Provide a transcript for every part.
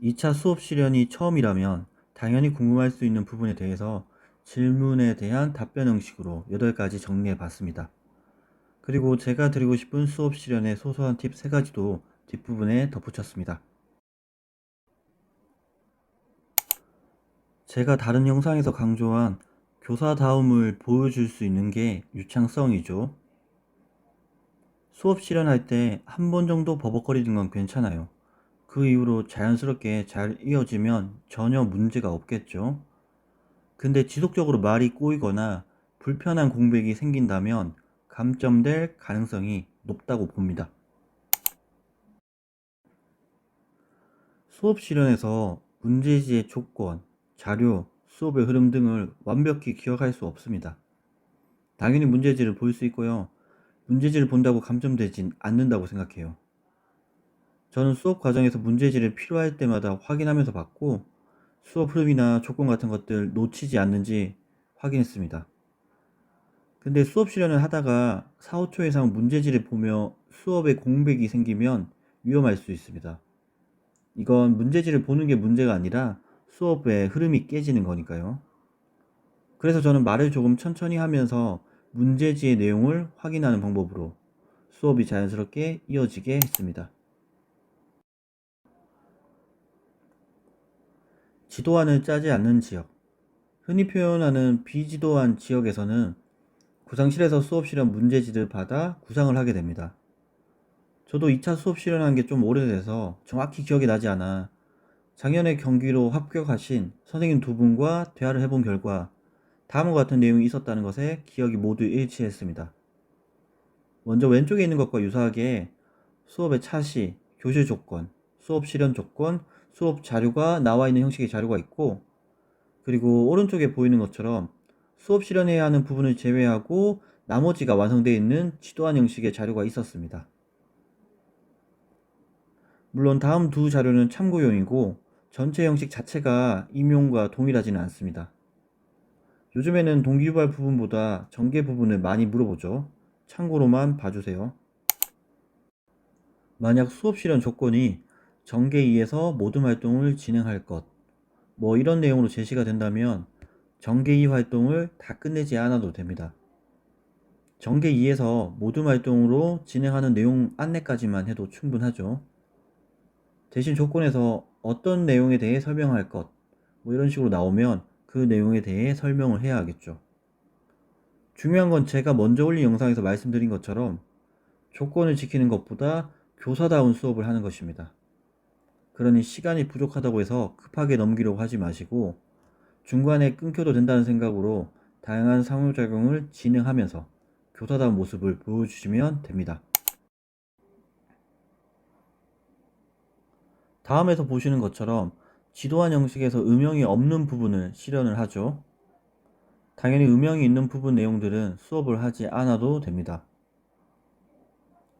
2차 수업 실현이 처음이라면 당연히 궁금할 수 있는 부분에 대해서 질문에 대한 답변 형식으로 8가지 정리해 봤습니다. 그리고 제가 드리고 싶은 수업 실현의 소소한 팁 3가지도 뒷부분에 덧붙였습니다. 제가 다른 영상에서 강조한 교사다움을 보여줄 수 있는 게 유창성이죠. 수업 실현할 때 한 번 정도 버벅거리는 건 괜찮아요. 그 이후로 자연스럽게 잘 이어지면 전혀 문제가 없겠죠. 근데 지속적으로 말이 꼬이거나 불편한 공백이 생긴다면 감점될 가능성이 높다고 봅니다. 수업 실현에서 문제지의 조건, 자료, 수업의 흐름 등을 완벽히 기억할 수 없습니다. 당연히 문제지를 볼 수 있고요. 문제지를 본다고 감점되진 않는다고 생각해요. 저는 수업 과정에서 문제지를 필요할 때마다 확인하면서 봤고, 수업 흐름이나 조건 같은 것들 놓치지 않는지 확인했습니다. 근데 수업 실현을 하다가 4, 5초 이상 문제지를 보며 수업에 공백이 생기면 위험할 수 있습니다. 이건 문제지를 보는 게 문제가 아니라 수업의 흐름이 깨지는 거니까요. 그래서 저는 말을 조금 천천히 하면서 문제지의 내용을 확인하는 방법으로 수업이 자연스럽게 이어지게 했습니다. 지도안을 짜지 않는 지역. 흔히 표현하는 비지도한 지역에서는 구상실에서 수업 실현 문제지를 받아 구상을 하게 됩니다. 저도 2차 수업 실현한 게 좀 오래돼서 정확히 기억이 나지 않아 작년에 경기로 합격하신 선생님 2분과 대화를 해본 결과 다음과 같은 내용이 있었다는 것에 기억이 모두 일치했습니다. 먼저 왼쪽에 있는 것과 유사하게 수업의 차시, 교실 조건, 수업 실현 조건, 수업 자료가 나와 있는 형식의 자료가 있고, 그리고 오른쪽에 보이는 것처럼 수업 실현해야 하는 부분을 제외하고 나머지가 완성되어 있는 지도안 형식의 자료가 있었습니다. 물론 다음 두 자료는 참고용이고 전체 형식 자체가 임용과 동일하지는 않습니다. 요즘에는 동기유발 부분보다 전개 부분을 많이 물어보죠. 참고로만 봐주세요. 만약 수업 실현 조건이 전개 2에서 모둠 활동을 진행할 것, 뭐 이런 내용으로 제시가 된다면 전개 2 활동을 다 끝내지 않아도 됩니다. 전개 2에서 모둠 활동으로 진행하는 내용 안내까지만 해도 충분하죠. 대신 조건에서 어떤 내용에 대해 설명할 것, 뭐 이런 식으로 나오면 그 내용에 대해 설명을 해야 하겠죠. 중요한 건 제가 먼저 올린 영상에서 말씀드린 것처럼 조건을 지키는 것보다 교사다운 수업을 하는 것입니다. 그러니 시간이 부족하다고 해서 급하게 넘기려고 하지 마시고 중간에 끊겨도 된다는 생각으로 다양한 상호작용을 진행하면서 교사다운 모습을 보여주시면 됩니다. 다음에서 보시는 것처럼 지도안 형식에서 음영이 없는 부분을 실현을 하죠. 당연히 음영이 있는 부분 내용들은 수업을 하지 않아도 됩니다.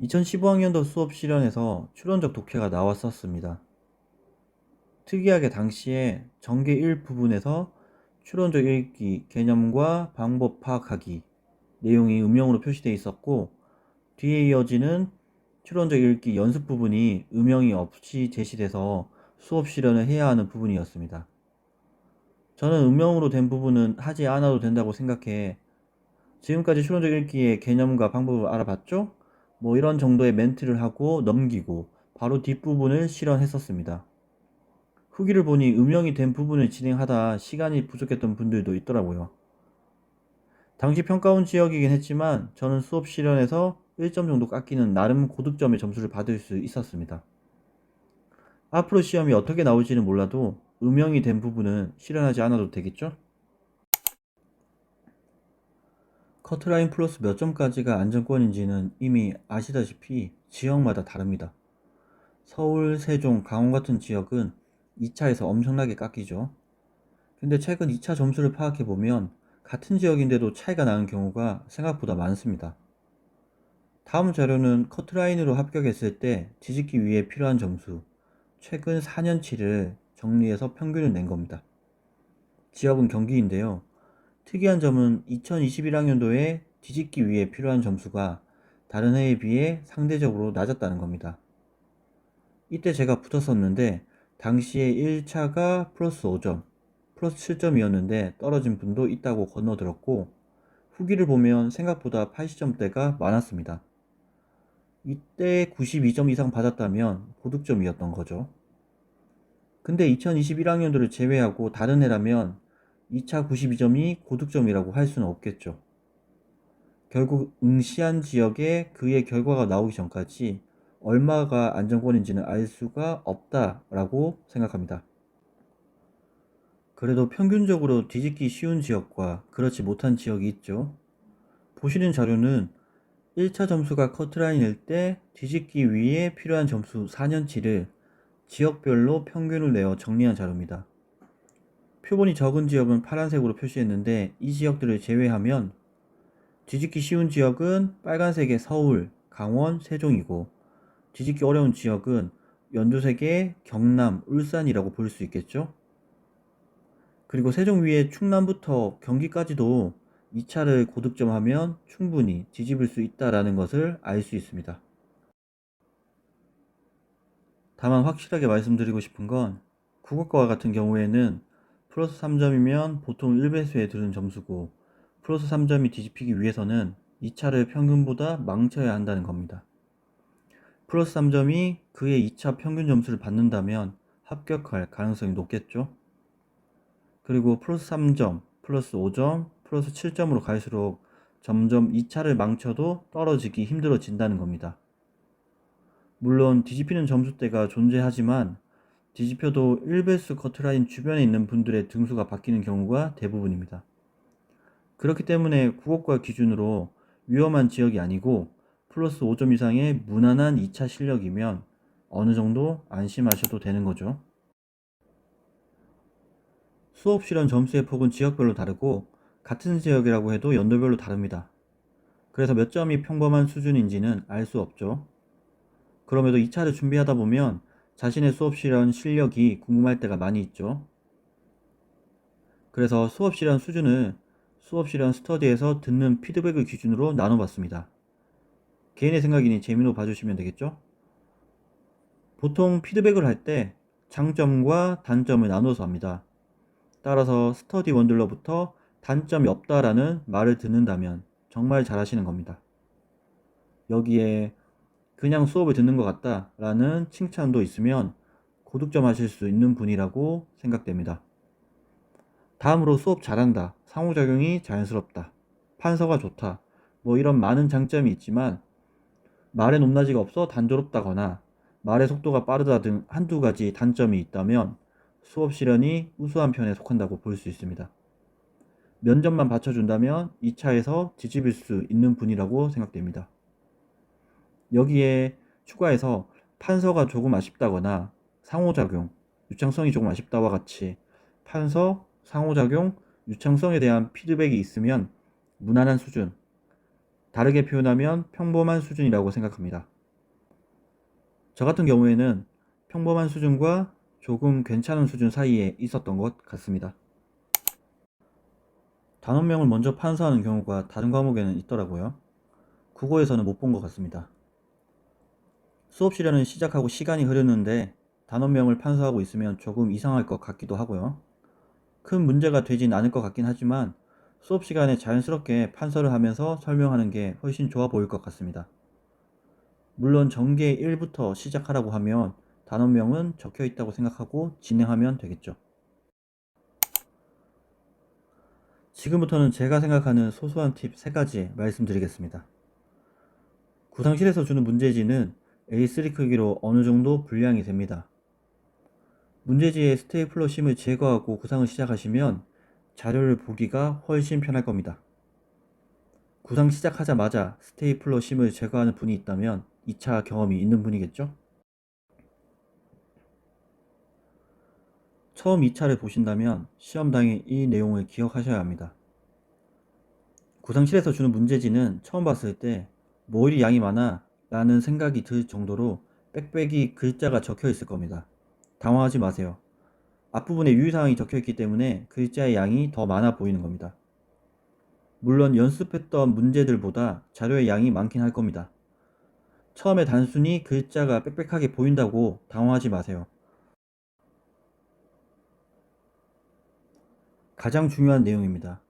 2015학년도 수업 실현에서 추론적 독해가 나왔었습니다. 특이하게 당시에 전개 1 부분에서 추론적 읽기, 개념과 방법 파악하기 내용이 음영으로 표시되어 있었고 뒤에 이어지는 추론적 읽기 연습 부분이 음영이 없이 제시돼서 수업 실현을 해야 하는 부분이었습니다. 저는 음영으로 된 부분은 하지 않아도 된다고 생각해 지금까지 추론적 읽기의 개념과 방법을 알아봤죠? 뭐 이런 정도의 멘트를 하고 넘기고 바로 뒷부분을 실현했었습니다. 후기를 보니 음영이 된 부분을 진행하다 시간이 부족했던 분들도 있더라고요. 당시 평가원 지역이긴 했지만 저는 수업 실현에서 1점 정도 깎이는 나름 고득점의 점수를 받을 수 있었습니다. 앞으로 시험이 어떻게 나올지는 몰라도 음영이 된 부분은 실현하지 않아도 되겠죠? 커트라인 플러스 몇 점까지가 안정권인지는 이미 아시다시피 지역마다 다릅니다. 서울, 세종, 강원 같은 지역은 2차에서 엄청나게 깎이죠. 근데 최근 2차 점수를 파악해보면 같은 지역인데도 차이가 나는 경우가 생각보다 많습니다. 다음 자료는 커트라인으로 합격했을 때 뒤집기 위해 필요한 점수, 최근 4년치를 정리해서 평균을 낸 겁니다. 지역은 경기인데요. 특이한 점은 2021학년도에 뒤집기 위해 필요한 점수가 다른 해에 비해 상대적으로 낮았다는 겁니다. 이때 제가 붙었었는데 당시에 1차가 플러스 5점, 플러스 7점이었는데 떨어진 분도 있다고 건너들었고, 후기를 보면 생각보다 80점대가 많았습니다. 이때 92점 이상 받았다면 고득점이었던 거죠. 근데 2021학년도를 제외하고 다른 해라면 2차 92점이 고득점이라고 할 수는 없겠죠. 결국 응시한 지역에 그의 결과가 나오기 전까지 얼마가 안정권인지는 알 수가 없다라고 생각합니다. 그래도 평균적으로 뒤집기 쉬운 지역과 그렇지 못한 지역이 있죠. 보시는 자료는 1차 점수가 커트라인일 때 뒤집기 위에 필요한 점수 4년치를 지역별로 평균을 내어 정리한 자료입니다. 표본이 적은 지역은 파란색으로 표시했는데 이 지역들을 제외하면 뒤집기 쉬운 지역은 빨간색의 서울, 강원, 세종이고 뒤집기 어려운 지역은 연두색의 경남, 울산이라고 볼 수 있겠죠? 그리고 세종 위에 충남부터 경기까지도 2차를 고득점하면 충분히 뒤집을 수 있다는 것을 알 수 있습니다. 다만 확실하게 말씀드리고 싶은 건 국어과 같은 경우에는 플러스 3점이면 보통 1배수에 드는 점수고 플러스 3점이 뒤집히기 위해서는 2차를 평균보다 망쳐야 한다는 겁니다. 플러스 3점이 그의 2차 평균 점수를 받는다면 합격할 가능성이 높겠죠. 그리고 플러스 3점, 플러스 5점, 플러스 7점으로 갈수록 점점 2차를 망쳐도 떨어지기 힘들어진다는 겁니다. 물론 뒤집히는 점수대가 존재하지만 뒤집혀도 1배수 커트라인 주변에 있는 분들의 등수가 바뀌는 경우가 대부분입니다. 그렇기 때문에 국어과 기준으로 위험한 지역이 아니고 플러스 5점 이상의 무난한 2차 실력이면 어느 정도 안심하셔도 되는 거죠. 수업 실현 점수의 폭은 지역별로 다르고 같은 지역이라고 해도 연도별로 다릅니다. 그래서 몇 점이 평범한 수준인지는 알 수 없죠. 그럼에도 2차를 준비하다 보면 자신의 수업 실현 실력이 궁금할 때가 많이 있죠. 그래서 수업 실현 수준을 수업 실현 스터디에서 듣는 피드백을 기준으로 나눠봤습니다. 개인의 생각이니 재미로 봐주시면 되겠죠? 보통 피드백을 할 때 장점과 단점을 나눠서 합니다. 따라서 스터디 원들러부터 단점이 없다라는 말을 듣는다면 정말 잘하시는 겁니다. 여기에 그냥 수업을 듣는 것 같다 라는 칭찬도 있으면 고득점 하실 수 있는 분이라고 생각됩니다. 다음으로 수업 잘한다, 상호작용이 자연스럽다, 판서가 좋다, 뭐 이런 많은 장점이 있지만 말에 높낮이가 없어 단조롭다거나 말의 속도가 빠르다 등 한두 가지 단점이 있다면 수업 실현이 우수한 편에 속한다고 볼 수 있습니다. 면접만 받쳐준다면 2차에서 뒤집을 수 있는 분이라고 생각됩니다. 여기에 추가해서 판서가 조금 아쉽다거나 상호작용, 유창성이 조금 아쉽다와 같이 판서, 상호작용, 유창성에 대한 피드백이 있으면 무난한 수준, 다르게 표현하면 평범한 수준이라고 생각합니다. 저 같은 경우에는 평범한 수준과 조금 괜찮은 수준 사이에 있었던 것 같습니다. 단원명을 먼저 판서하는 경우가 다른 과목에는 있더라고요. 국어에서는 못 본 것 같습니다. 수업 실현은 시작하고 시간이 흐르는데 단원명을 판서하고 있으면 조금 이상할 것 같기도 하고요. 큰 문제가 되진 않을 것 같긴 하지만 수업 시간에 자연스럽게 판서를 하면서 설명하는 게 훨씬 좋아 보일 것 같습니다. 물론 전개 1부터 시작하라고 하면 단원명은 적혀 있다고 생각하고 진행하면 되겠죠. 지금부터는 제가 생각하는 소소한 팁 3가지 말씀드리겠습니다. 구상실에서 주는 문제지는 A3 크기로 어느 정도 분량이 됩니다. 문제지에 스테이플러 심을 제거하고 구상을 시작하시면 자료를 보기가 훨씬 편할 겁니다. 구상 시작하자마자 스테이플러 심을 제거하는 분이 있다면 2차 경험이 있는 분이겠죠? 처음 2차를 보신다면 시험 당일 이 내용을 기억하셔야 합니다. 구상실에서 주는 문제지는 처음 봤을 때 뭐 이리 양이 많아 라는 생각이 들 정도로 빽빽이 글자가 적혀 있을 겁니다. 당황하지 마세요. 앞부분에 유의사항이 적혀 있기 때문에 글자의 양이 더 많아 보이는 겁니다. 물론 연습했던 문제들보다 자료의 양이 많긴 할 겁니다. 처음에 단순히 글자가 빽빽하게 보인다고 당황하지 마세요. 가장 중요한 내용입니다.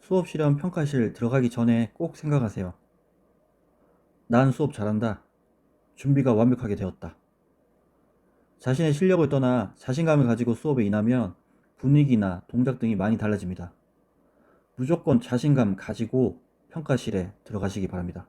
수업 실험 평가실 들어가기 전에 꼭 생각하세요. 난 수업 잘한다. 준비가 완벽하게 되었다. 자신의 실력을 떠나 자신감을 가지고 수업에 임하면 분위기나 동작 등이 많이 달라집니다. 무조건 자신감 가지고 평가실에 들어가시기 바랍니다.